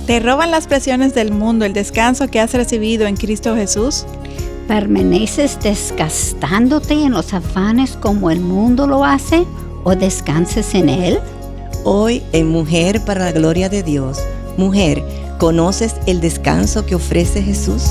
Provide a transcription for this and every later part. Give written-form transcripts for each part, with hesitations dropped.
¿Te roban las presiones del mundo el descanso que has recibido en Cristo Jesús? ¿Permaneces desgastándote en los afanes como el mundo lo hace o descansas en Él? Hoy en Mujer para la Gloria de Dios, mujer, ¿conoces el descanso que ofrece Jesús?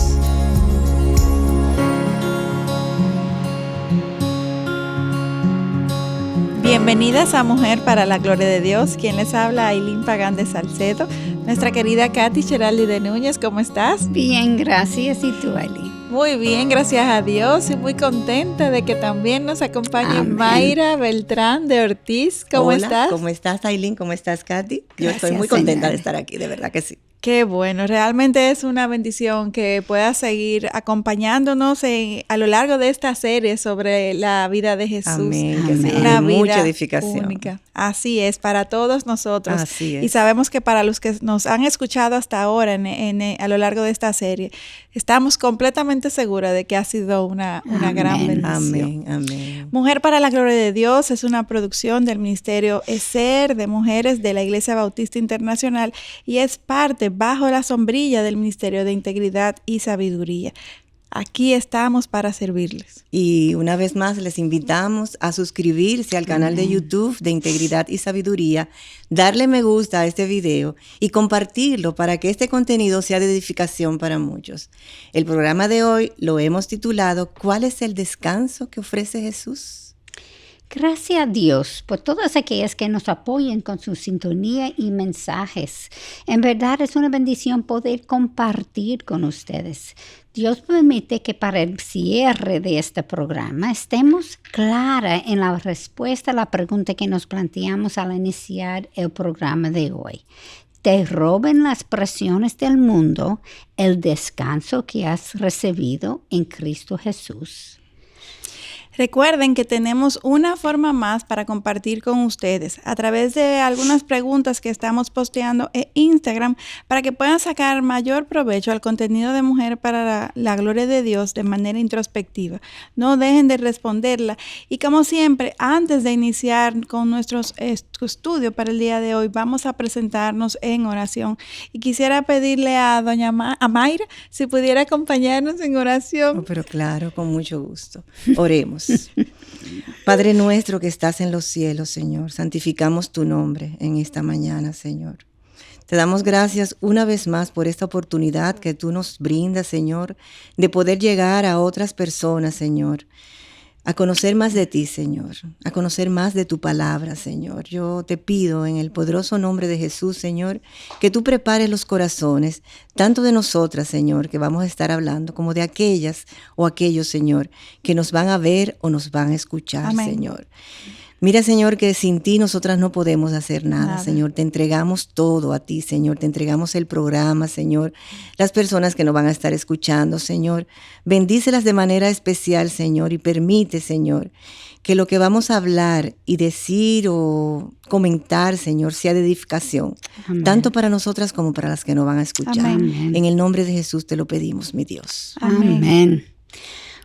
Bienvenidas a Mujer para la Gloria de Dios. Quien les habla, Ailín Pagán de Salcedo. Nuestra querida Katy Cheraldi de Núñez, ¿cómo estás? Bien, gracias. ¿Y tú, Ailín? Muy bien, gracias a Dios, y muy contenta de que también nos acompañe Amén. Mayra Beltrán de Ortiz. ¿Cómo Hola, estás? ¿cómo estás, Ailín? ¿Cómo estás, Katy? Yo Gracias, estoy muy contenta señora. de estar aquí, de verdad que sí. Qué bueno, realmente es una bendición que puedas seguir acompañándonos a lo largo de esta serie sobre la vida de Jesús. Amén, que Amén. sea Una de vida mucha edificación. única. Así es, para todos nosotros. Así es. Y sabemos que para los que nos han escuchado hasta ahora a lo largo de esta serie, estamos completamente seguras de que ha sido una gran Amén. bendición. Amén, amén. Mujer para la Gloria de Dios es una producción del Ministerio ESER de Mujeres de la Iglesia Bautista Internacional y es parte bajo la sombrilla del Ministerio de Integridad y Sabiduría. Aquí estamos para servirles. Y una vez más les invitamos a suscribirse al canal de YouTube de Integridad y Sabiduría, darle me gusta a este video y compartirlo para que este contenido sea de edificación para muchos. El programa de hoy lo hemos titulado ¿Cuál es el descanso que ofrece Jesús? Gracias a Dios por todas aquellas que nos apoyan con su sintonía y mensajes. En verdad es una bendición poder compartir con ustedes. Dios permite que para el cierre de este programa estemos claras en la respuesta a la pregunta que nos planteamos al iniciar el programa de hoy. ¿Te roben las presiones del mundo el descanso que has recibido en Cristo Jesús? Recuerden que tenemos una forma más para compartir con ustedes a través de algunas preguntas que estamos posteando en Instagram para que puedan sacar mayor provecho al contenido de Mujer para la Gloria de Dios de manera introspectiva. No dejen de responderla y como siempre, antes de iniciar con nuestros estudios para el día de hoy, vamos a presentarnos en oración y quisiera pedirle a doña Mayra si pudiera acompañarnos en oración. Oh, pero claro, con mucho gusto. Oremos. Padre nuestro que estás en los cielos, Señor, santificamos tu nombre en esta mañana, Señor. Te damos gracias una vez más por esta oportunidad que tú nos brindas, Señor, de poder llegar a otras personas, Señor, a conocer más de ti, Señor, a conocer más de tu palabra, Señor. Yo te pido en el poderoso nombre de Jesús, Señor, que tú prepares los corazones, tanto de nosotras, Señor, que vamos a estar hablando, como de aquellas o aquellos, Señor, que nos van a ver o nos van a escuchar, Amén. Señor. Mira, Señor, que sin ti nosotras no podemos hacer nada, Señor. Te entregamos todo a ti, Señor. Te entregamos el programa, Señor. Las personas que nos van a estar escuchando, Señor. Bendícelas de manera especial, Señor, y permite, Señor, que lo que vamos a hablar y decir o comentar, Señor, sea de edificación, Amén. tanto para nosotras como para las que nos van a escuchar. Amén. En el nombre de Jesús te lo pedimos, mi Dios. Amén.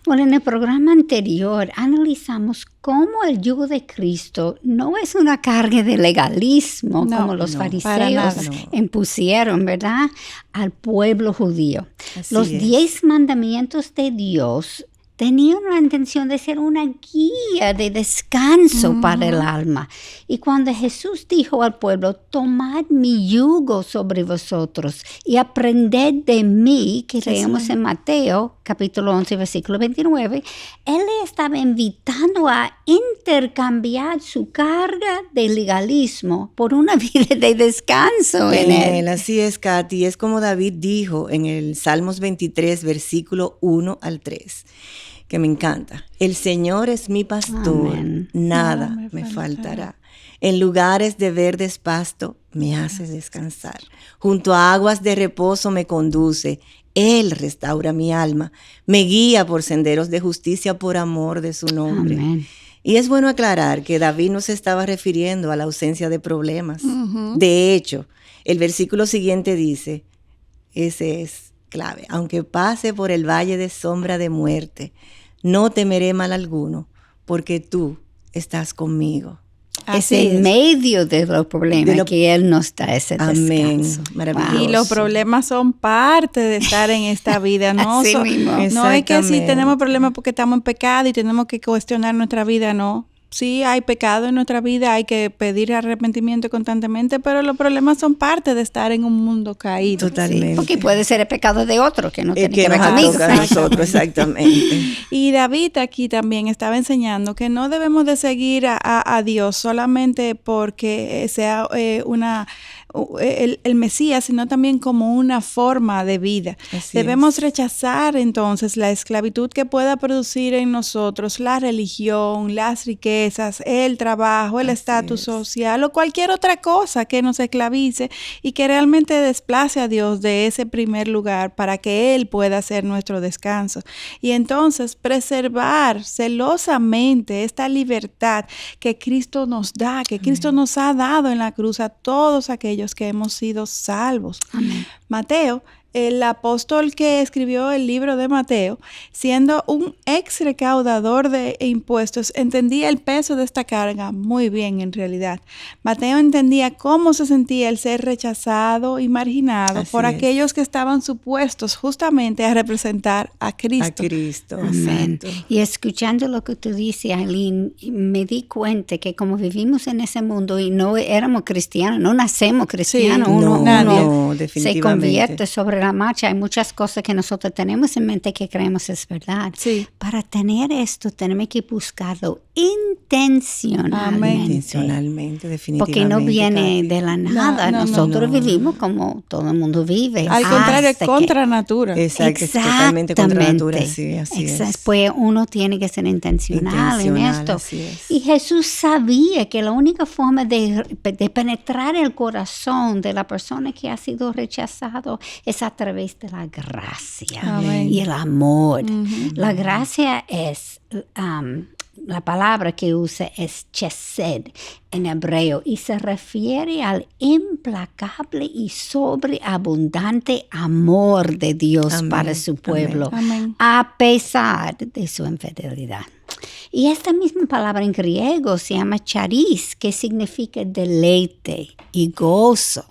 Bueno, en el programa anterior analizamos cómo el yugo de Cristo no es una carga de legalismo No, como los no, para fariseos nada. No. impusieron, ¿verdad?, al pueblo judío. Así Los es. 10 mandamientos de Dios tenían la intención de ser una guía de descanso para el alma. Y cuando Jesús dijo al pueblo, tomad mi yugo sobre vosotros y aprended de mí, que leemos en Mateo capítulo 11, versículo 29, Él le estaba invitando a intercambiar su carga de legalismo por una vida de descanso en Él. Así es, Katy. Es como David dijo en el Salmos 23, versículo 1 al 3, que me encanta. El Señor es mi pastor, Amén. nada Nada me me faltará. En lugares de verdes pasto me hace descansar. Junto a aguas de reposo me conduce. Él restaura mi alma. Me guía por senderos de justicia por amor de su nombre. Amén. Y es bueno aclarar que David no se estaba refiriendo a la ausencia de problemas. De hecho, el versículo siguiente dice, ese es clave, aunque pase por el valle de sombra de muerte, no temeré mal alguno, porque tú estás conmigo. Es en medio de los problemas que Él nos da ese amén. descanso. Maravilloso. Y los problemas son parte de estar en esta vida, ¿no? Así mismo. No es que si tenemos problemas porque estamos en pecado y tenemos que cuestionar nuestra vida, no. Sí, hay pecado en nuestra vida, hay que pedir arrepentimiento constantemente, pero los problemas son parte de estar en un mundo caído. Totalmente. Sí, porque puede ser el pecado de otro que no tiene que ver nos conmigo. toca a nosotros, exactamente. Y David aquí también estaba enseñando que no debemos de seguir a Dios solamente porque sea el Mesías, sino también como una forma de vida. Debemos rechazar entonces la esclavitud que pueda producir en nosotros la religión, las riquezas, el trabajo, el estatus social o cualquier otra cosa que nos esclavice y que realmente desplace a Dios de ese primer lugar para que Él pueda ser nuestro descanso. Y entonces preservar celosamente esta libertad que Cristo nos da, que Cristo nos ha dado en la cruz a todos aquellos que hemos sido salvos. Amén. Mateo, el apóstol que escribió el libro de Mateo, siendo un ex recaudador de impuestos, entendía el peso de esta carga muy bien en realidad. Mateo entendía cómo se sentía el ser rechazado y marginado por aquellos que estaban supuestos justamente a representar a Cristo. A Cristo, amén. Y escuchando lo que tú dices, Aileen, me di cuenta que como vivimos en ese mundo y no éramos cristianos, no nacemos cristianos, uno definitivamente se convierte sobre la marcha. Hay muchas cosas que nosotros tenemos en mente que creemos es verdad. Sí. Para tener esto tenemos que buscarlo intencionalmente. Intencionalmente, definitivamente. Porque no viene de la nada. Nosotros vivimos como todo el mundo vive. Al contrario, es contra natura. Exacto, es totalmente contra natura. Sí, así es. Pues uno tiene que ser intencional en esto. Así es. Y Jesús sabía que la única forma de penetrar el corazón de la persona que ha sido rechazado es a través de la gracia. Amén. Y el amor. La gracia es... la palabra que usa es chesed en hebreo y se refiere al implacable y sobreabundante amor de Dios para su pueblo, a pesar de su infidelidad. Y esta misma palabra en griego se llama charis, que significa deleite y gozo.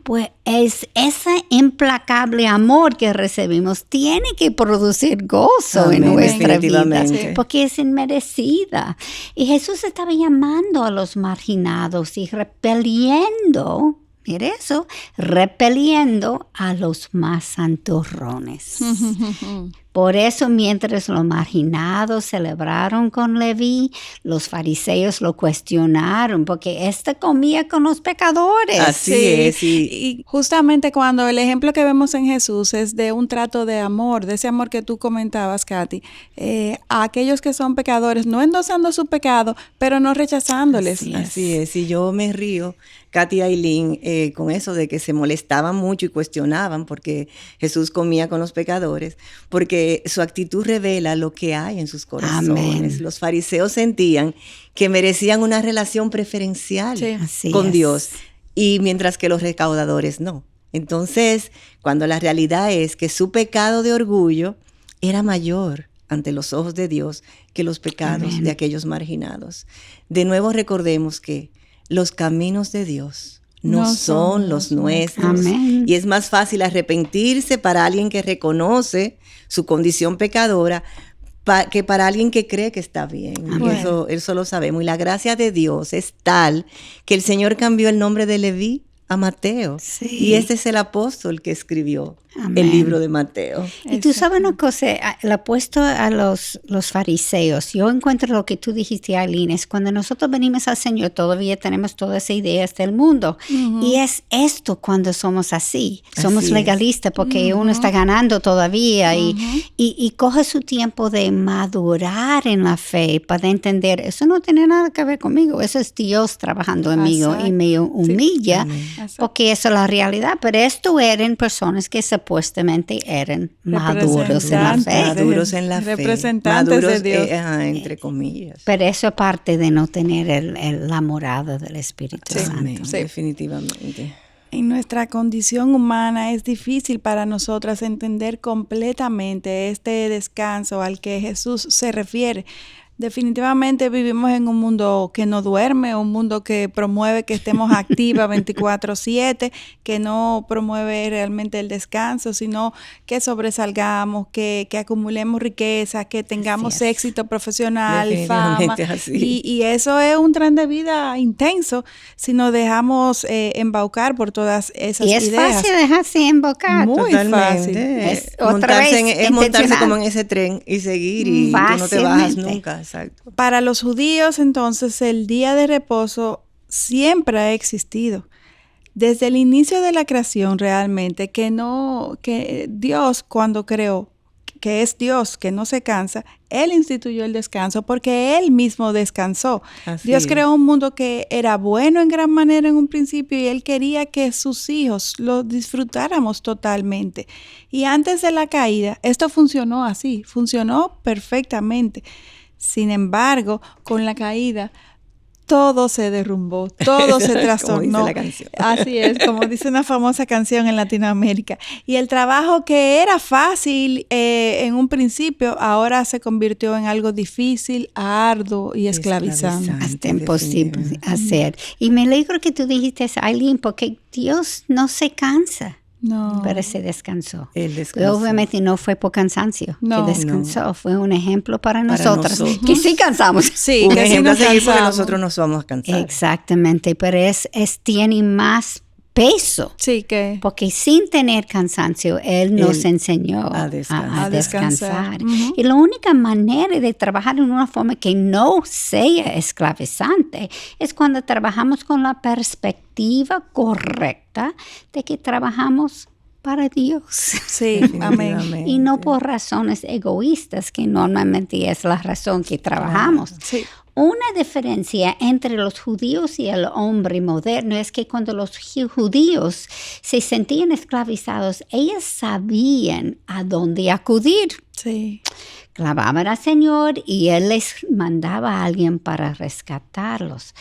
Pues es ese implacable amor que recibimos tiene que producir gozo en nuestra vida, porque es inmerecida. Y Jesús estaba llamando a los marginados y repeliendo, mire eso, repeliendo a los más santurrones. Por eso, mientras los marginados celebraron con Leví, los fariseos lo cuestionaron, porque éste comía con los pecadores. Así es. Y justamente cuando el ejemplo que vemos en Jesús es de un trato de amor, de ese amor que tú comentabas, Katy, a aquellos que son pecadores, no endosando su pecado, pero no rechazándoles. Así es. Y yo me río, Katy y Aileen, con eso de que se molestaban mucho y cuestionaban porque Jesús comía con los pecadores, porque su actitud revela lo que hay en sus corazones. Amén. Los fariseos sentían que merecían una relación preferencial con Dios, y mientras que los recaudadores no. Entonces, cuando la realidad es que su pecado de orgullo era mayor ante los ojos de Dios que los pecados de aquellos marginados. De nuevo recordemos que los caminos de Dios no son los nuestros. Amén. Y es más fácil arrepentirse para alguien que reconoce su condición pecadora que para alguien que cree que está bien. Eso lo sabemos. Y la gracia de Dios es tal que el Señor cambió el nombre de Leví a Mateo. Y este es el apóstol que escribió el libro de Mateo. Y tú sabes una cosa, lo opuesto a los fariseos, yo encuentro lo que tú dijiste, Aileen, es cuando nosotros venimos al Señor, todavía tenemos todas esas ideas del mundo. Y es esto cuando somos así somos legalistas porque uno está ganando todavía y coge su tiempo de madurar en la fe para entender, eso no tiene nada que ver conmigo, eso es Dios trabajando en mí y me humilla, porque eso es la realidad, pero esto eran personas que supuestamente eran maduros en la fe. Maduros en la fe. Representantes maduros, de Dios. Entre comillas. Pero eso es parte de no tener la morada del Espíritu Santo. Definitivamente. En nuestra condición humana es difícil para nosotras entender completamente este descanso al que Jesús se refiere. Definitivamente vivimos en un mundo que no duerme, un mundo que promueve que estemos activas 24/7, que no promueve realmente el descanso, sino que sobresalgamos, que acumulemos riqueza, que tengamos éxito profesional, fama. Y eso es un tren de vida intenso si nos dejamos embaucar por todas esas ideas. Y es fácil dejarse embaucar. Muy fácil. Es montarse como en ese tren y seguir y tú no te bajas nunca. Exacto. Para los judíos, entonces, el día de reposo siempre ha existido. Desde el inicio de la creación, realmente, que Dios, cuando creó, que es Dios, que no se cansa, Él instituyó el descanso porque Él mismo descansó. Dios creó un mundo que era bueno en gran manera en un principio y Él quería que sus hijos lo disfrutáramos totalmente. Y antes de la caída, esto funcionó así, funcionó perfectamente. Sin embargo, con la caída, todo se derrumbó, todo se trastornó. Como dice la canción. Así es, como dice una famosa canción en Latinoamérica. Y el trabajo que era fácil en un principio, ahora se convirtió en algo difícil, arduo y esclavizante. Hasta imposible hacer. Y me alegro que tú dijiste, Aileen, porque Dios no se cansa. No. Pero se descansó. Él descansó. Obviamente no fue por cansancio que descansó. No. Fue un ejemplo para nosotros. Que sí cansamos. Sí, un que ejemplo sí a seguir porque nosotros nos vamos a cansar. Exactamente, pero tiene más peso. Sí, que porque sin tener cansancio, Él nos enseñó a descansar. Uh-huh. Y la única manera de trabajar en una forma que no sea esclavizante es cuando trabajamos con la perspectiva correcta de que trabajamos para Dios. Sí, amén. Y no por razones egoístas, que normalmente es la razón que trabajamos. Sí. Una diferencia entre los judíos y el hombre moderno es que cuando los judíos se sentían esclavizados, ellos sabían a dónde acudir. Sí. Clamaban al Señor y Él les mandaba a alguien para rescatarlos.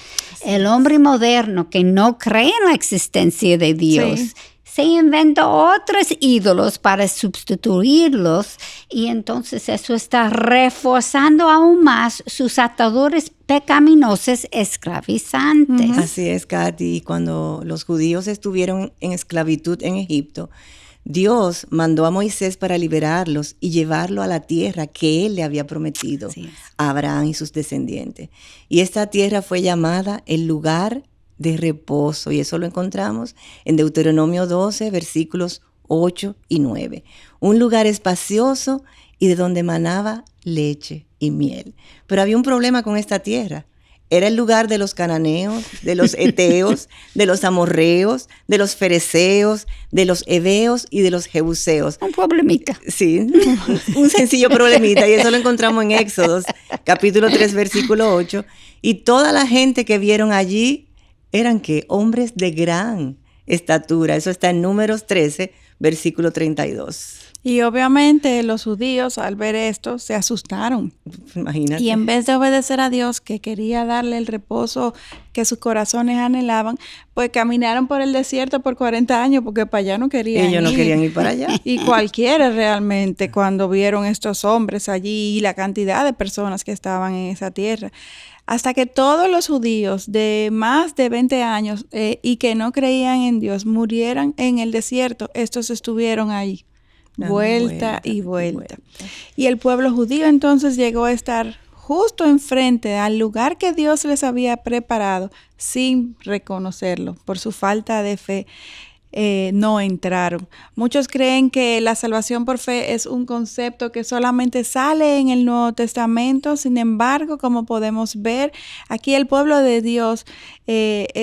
El hombre moderno que no cree en la existencia de Dios, se inventó otros ídolos para sustituirlos y entonces eso está reforzando aún más sus ataduras pecaminosas esclavizantes. Uh-huh. Así es, Katy. Y cuando los judíos estuvieron en esclavitud en Egipto, Dios mandó a Moisés para liberarlos y llevarlo a la tierra que Él le había prometido a Abraham y sus descendientes. Y esta tierra fue llamada el lugar de reposo, y eso lo encontramos en Deuteronomio 12, versículos 8 y 9. Un lugar espacioso y de donde manaba leche y miel. Pero había un problema con esta tierra. Era el lugar de los cananeos, de los heteos, de los amorreos, de los fereceos, de los heveos y de los jebuseos. Un problemita. Sí, un sencillo problemita, y eso lo encontramos en Éxodos, capítulo 3, versículo 8. Y toda la gente que vieron allí eran que hombres de gran estatura. Eso está en Números 13, versículo 32. Y obviamente los judíos al ver esto se asustaron. Imagínate. Y en vez de obedecer a Dios, que quería darle el reposo que sus corazones anhelaban, pues caminaron por el desierto por 40 años porque para allá no querían ir. Ellos no querían ir para allá. Y cualquiera realmente cuando vieron estos hombres allí y la cantidad de personas que estaban en esa tierra. Hasta que todos los judíos de más de 20 años y que no creían en Dios murieran en el desierto, estos estuvieron ahí, vuelta y vuelta. Y el pueblo judío entonces llegó a estar justo enfrente al lugar que Dios les había preparado sin reconocerlo por su falta de fe. No entraron. Muchos creen que la salvación por fe es un concepto que solamente sale en el Nuevo Testamento. Sin embargo, como podemos ver, aquí el pueblo de Dios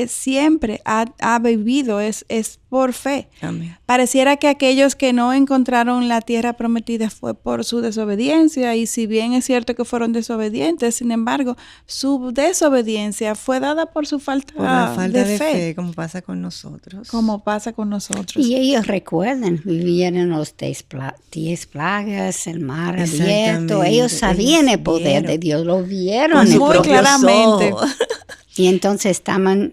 siempre ha vivido, es por fe. Amén. Pareciera que aquellos que no encontraron la tierra prometida fue por su desobediencia, y si bien es cierto que fueron desobedientes, sin embargo, su desobediencia fue dada por su falta de fe. Como pasa con nosotros. Como pasa con nosotros. Y ellos recuerdan, vivían en los 10 plagas, el mar abierto. Ellos sabían el poder de Dios, lo vieron muy claramente. Y entonces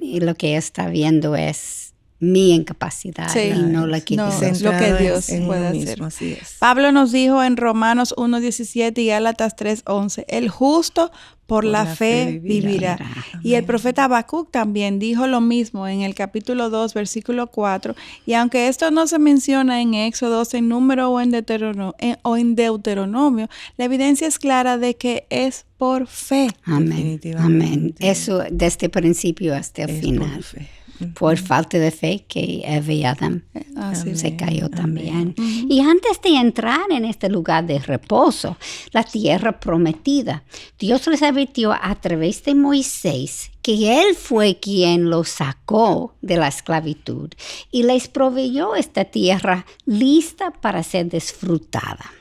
y lo que está viendo es mi incapacidad y no la que no, Dios. es lo que Dios puede hacer. Mismo, así es. Pablo nos dijo en Romanos 1:17 y Gálatas 3:11, el justo por la fe vivirá. Y el profeta Habacuc también dijo lo mismo en el capítulo 2, versículo 4. Y aunque esto no se menciona en Éxodo, en Número o en Deuteronomio, la evidencia es clara de que es por fe. Amén. Amén. Eso desde el principio hasta el final. Por fe. Por falta de fe que Eva y Adán se cayó también. Amén. Y antes de entrar en este lugar de reposo, la tierra prometida, Dios les advirtió a través de Moisés que Él fue quien los sacó de la esclavitud y les proveyó esta tierra lista para ser disfrutada.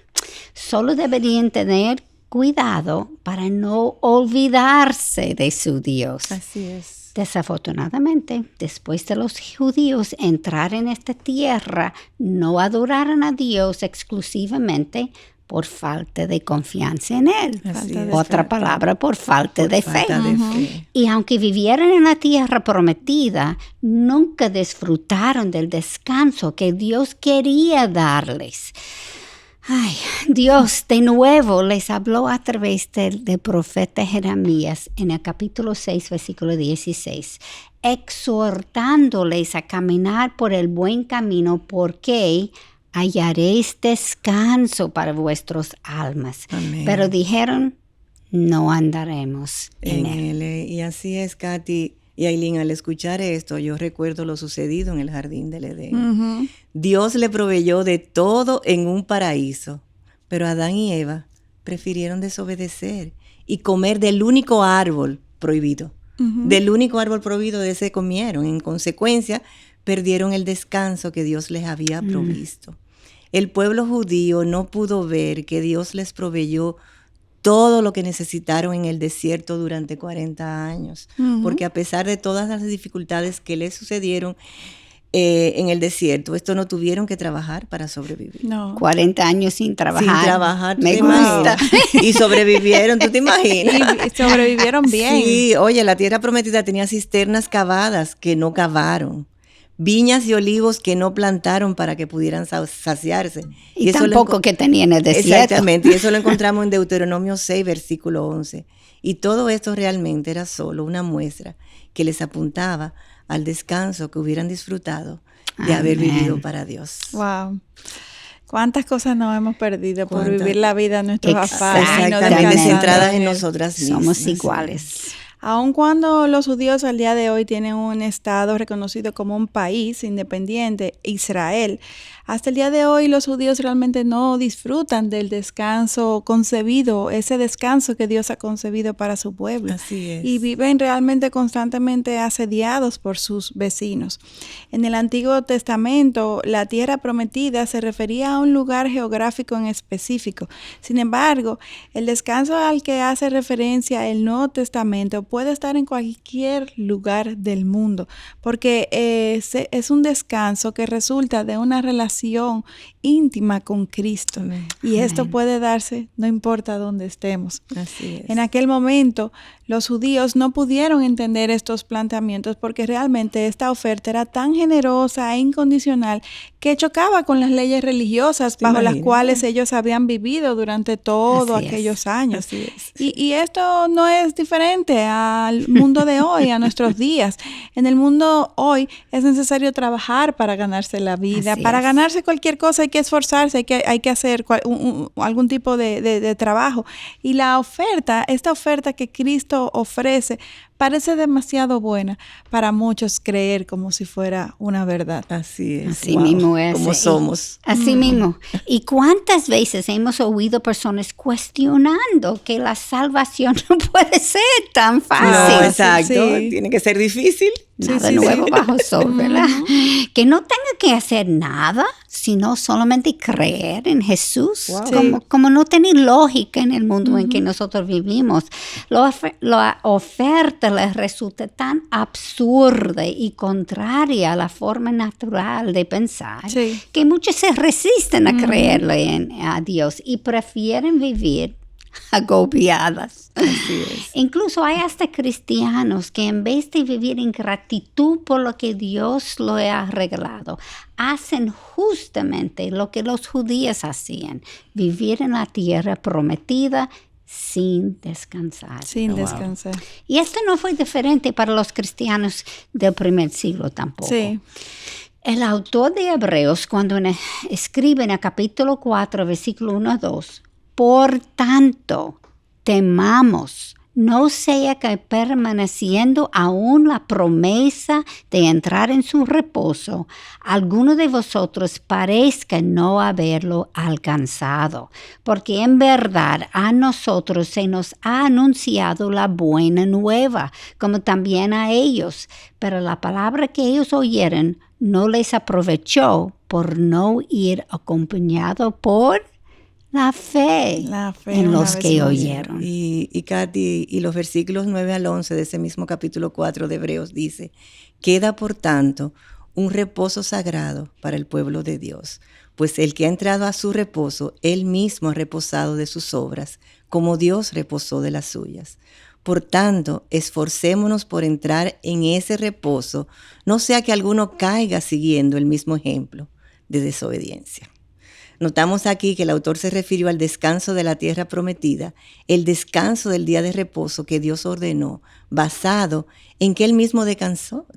Solo deberían tener cuidado para no olvidarse de su Dios. Así es. Desafortunadamente, después de los judíos entrar en esta tierra, no adoraron a Dios exclusivamente por falta de confianza en Él. Otra palabra, por falta de fe. Y aunque vivieran en la tierra prometida, nunca disfrutaron del descanso que Dios quería darles. Ay, Dios de nuevo les habló a través del profeta Jeremías en el capítulo 6, versículo 16, exhortándoles a caminar por el buen camino porque hallaréis descanso para vuestras almas. Amén. Pero dijeron, no andaremos en él. Y así es, Katy. Y Aileen, al escuchar esto, yo recuerdo lo sucedido en el jardín del Edén. Dios le proveyó de todo en un paraíso, pero Adán y Eva prefirieron desobedecer y comer del único árbol prohibido. Del único árbol prohibido de ese comieron. En consecuencia, perdieron el descanso que Dios les había provisto. El pueblo judío no pudo ver que Dios les proveyó todo lo que necesitaron en el desierto durante 40 años, porque a pesar de todas las dificultades que les sucedieron en el desierto, esto no tuvieron que trabajar para sobrevivir. No. 40 años sin trabajar. Sin trabajar, me gusta. Y sobrevivieron, ¿tú te imaginas? Y sobrevivieron bien. Sí, oye, la tierra prometida tenía cisternas cavadas que no cavaron. Viñas y olivos que no plantaron para que pudieran saciarse. Y eso tampoco que tenían el desierto. Exactamente, y eso lo encontramos en Deuteronomio 6, versículo 11. Y todo esto realmente era solo una muestra que les apuntaba al descanso que hubieran disfrutado de haber vivido para Dios. Wow. ¿Cuántas cosas nos hemos perdido por vivir la vida en nuestros afanes? Exactamente, centradas en nosotras mismas. Somos iguales. Aun cuando los judíos al día de hoy tienen un estado reconocido como un país independiente, Israel, hasta el día de hoy los judíos realmente no disfrutan del descanso concebido, ese descanso que Dios ha concebido para su pueblo. Así es. Y viven realmente constantemente asediados por sus vecinos. En el Antiguo Testamento, la tierra prometida se refería a un lugar geográfico en específico. Sin embargo, el descanso al que hace referencia el Nuevo Testamento puede estar en cualquier lugar del mundo, porque es un descanso que resulta de una relación íntima con Cristo. Amén. Y esto puede darse no importa dónde estemos. Así es. En aquel momento, los judíos no pudieron entender estos planteamientos porque realmente esta oferta era tan generosa e incondicional que chocaba con las leyes religiosas bajo las cuales ellos habían vivido durante todos aquellos años. Así es. Y esto no es diferente al mundo de hoy, a nuestros días. En el mundo hoy es necesario trabajar para ganarse la vida. Para ganarse cualquier cosa hay que esforzarse, hay que hacer algún tipo de trabajo. Y esta oferta que Cristo ofrece, parece demasiado buena para muchos creer como si fuera una verdad. Así es. Así mismo es. Como somos. Así mismo. ¿Y cuántas veces hemos oído personas cuestionando que la salvación no puede ser tan fácil? No, exacto. Sí. Tiene que ser difícil. Nada nuevo bajo el sol, ¿verdad? Que no tenga que hacer nada, sino solamente creer en Jesús. Wow. Como no tener lógica en el mundo en que nosotros vivimos. La oferta les resulta tan absurda y contraria a la forma natural de pensar que muchos se resisten a creerle a Dios y prefieren vivir agobiadas. Así es. Incluso hay hasta cristianos que en vez de vivir en gratitud por lo que Dios lo ha regalado, hacen justamente lo que los judíos hacían, vivir en la tierra prometida sin descansar. Sin descansar. Y esto no fue diferente para los cristianos del primer siglo tampoco. Sí. El autor de Hebreos, cuando escribe en el capítulo 4, versículo 1 a 2, por tanto, temamos, no sea que permaneciendo aún la promesa de entrar en su reposo, alguno de vosotros parezca no haberlo alcanzado, porque en verdad a nosotros se nos ha anunciado la buena nueva, como también a ellos, pero la palabra que ellos oyeron no les aprovechó por no ir acompañado por la fe en los que oyeron. Y Katy, y los versículos 9 al 11 de ese mismo capítulo 4 de Hebreos dice, queda por tanto un reposo sagrado para el pueblo de Dios, pues el que ha entrado a su reposo, él mismo ha reposado de sus obras, como Dios reposó de las suyas. Por tanto, esforcémonos por entrar en ese reposo, no sea que alguno caiga siguiendo el mismo ejemplo de desobediencia. Notamos aquí que el autor se refirió al descanso de la tierra prometida, el descanso del día de reposo que Dios ordenó, basado en que él mismo descansó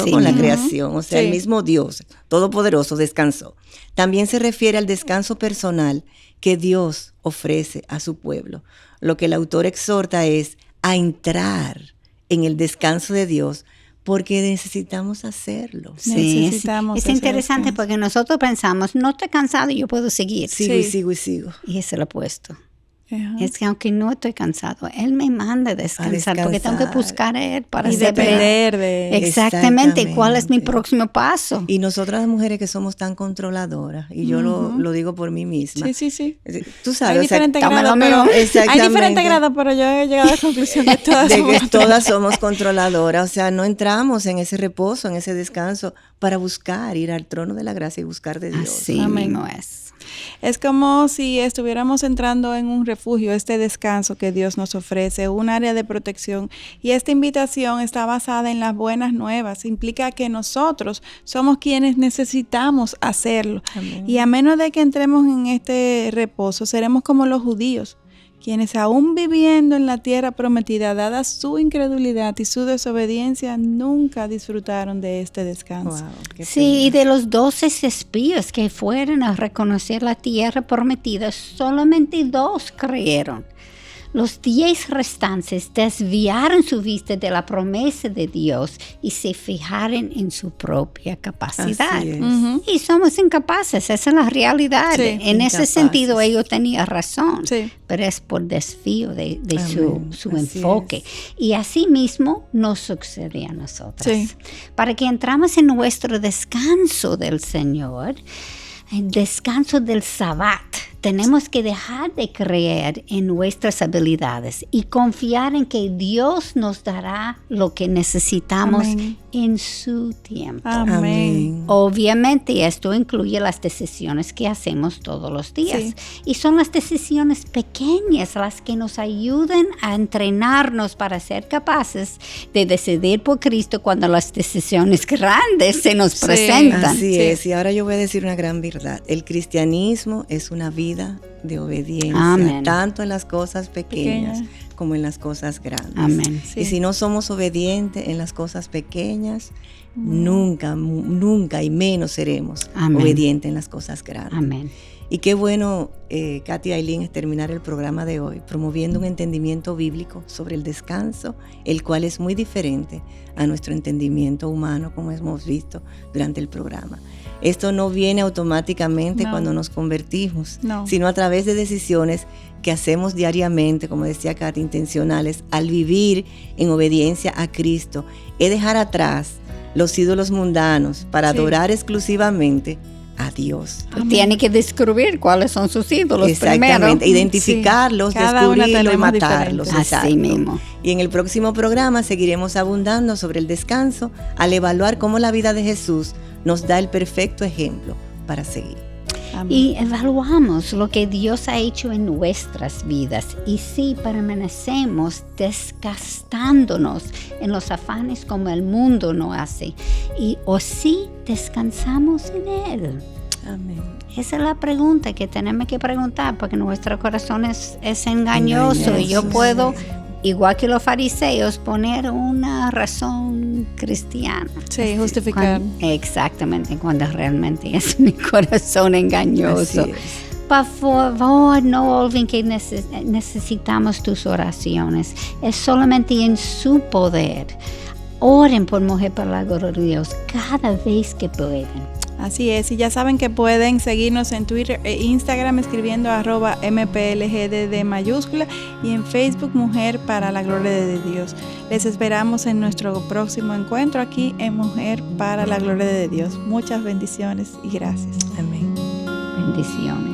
sí, con la creación, o sea, sí, el mismo Dios todopoderoso descansó. También se refiere al descanso personal que Dios ofrece a su pueblo. Lo que el autor exhorta es a entrar en el descanso de Dios, porque necesitamos hacerlo. Sí, es interesante porque nosotros pensamos, no estoy cansado y yo puedo seguir. Sigo. Y ese lo he puesto. Es que aunque no estoy cansado, Él me manda a descansar porque tengo que buscar a Él para depender de exactamente cuál es mi próximo paso. Y nosotras las mujeres que somos tan controladoras, y yo lo digo por mí misma. Sí. Tú sabes, hay diferentes grados, pero yo he llegado a la conclusión de que todas somos controladoras. O sea, no entramos en ese reposo, en ese descanso, para buscar, ir al trono de la gracia y buscar de Dios. Así mismo es. Es como si estuviéramos entrando en un refugio, este descanso que Dios nos ofrece, un área de protección. Y esta invitación está basada en las buenas nuevas. Implica que nosotros somos quienes necesitamos hacerlo. Amén. Y a menos de que entremos en este reposo, seremos como los judíos, quienes aún viviendo en la tierra prometida, dada su incredulidad y su desobediencia, nunca disfrutaron de este descanso. Wow, sí, y de los 12 espías que fueron a reconocer la tierra prometida, solamente 2 creyeron. Los 10 restantes desviaron su vista de la promesa de Dios y se fijaron en su propia capacidad. Y somos incapaces, esa es la realidad. Sí, en incapaces. Ese sentido ellos tenían razón, pero es por desvío de su enfoque. Y así mismo nos sucede a nosotras. Para que entramos en nuestro descanso del Señor, el descanso del Sabbat, tenemos que dejar de creer en nuestras habilidades y confiar en que Dios nos dará lo que necesitamos en su tiempo. Amén. Obviamente esto incluye las decisiones que hacemos todos los días. Y son las decisiones pequeñas las que nos ayudan a entrenarnos para ser capaces de decidir por Cristo cuando las decisiones grandes se nos presentan. Así es. Y ahora yo voy a decir una gran verdad. El cristianismo es una vida de obediencia, tanto en las cosas pequeñas como en las cosas grandes. Amén. Y si no somos obedientes en las cosas pequeñas, nunca y menos seremos obedientes en las cosas grandes. Amén. Y qué bueno, Katy y Aileen, es terminar el programa de hoy promoviendo un entendimiento bíblico sobre el descanso, el cual es muy diferente a nuestro entendimiento humano, como hemos visto durante el programa. Esto no viene automáticamente cuando nos convertimos, sino a través de decisiones que hacemos diariamente, como decía Katy, intencionales, al vivir en obediencia a Cristo. Es dejar atrás los ídolos mundanos para adorar exclusivamente a Dios. Tiene que descubrir cuáles son sus ídolos. Exactamente, identificarlos, descubrirlos y matarlos. Así mismo. Y en el próximo programa seguiremos abundando sobre el descanso al evaluar cómo la vida de Jesús nos da el perfecto ejemplo para seguir. Amén. Y evaluamos lo que Dios ha hecho en nuestras vidas. Y si permanecemos desgastándonos en los afanes como el mundo no hace, o si descansamos en Él. Amén. Esa es la pregunta que tenemos que preguntar, porque nuestro corazón es engañoso. Y yo puedo, igual que los fariseos, poner una razón cristiana. Sí, justificar. Exactamente, cuando realmente es mi corazón engañoso. Así es. Por favor, no olviden que necesitamos tus oraciones. Es solamente en su poder. Oren por Mujer para la Gloria de Dios cada vez que pueden. Así es, y ya saben que pueden seguirnos en Twitter e Instagram escribiendo @mplgdd mayúscula y en Facebook Mujer para la Gloria de Dios. Les esperamos en nuestro próximo encuentro aquí en Mujer para la Gloria de Dios. Muchas bendiciones y gracias. Amén. Bendiciones.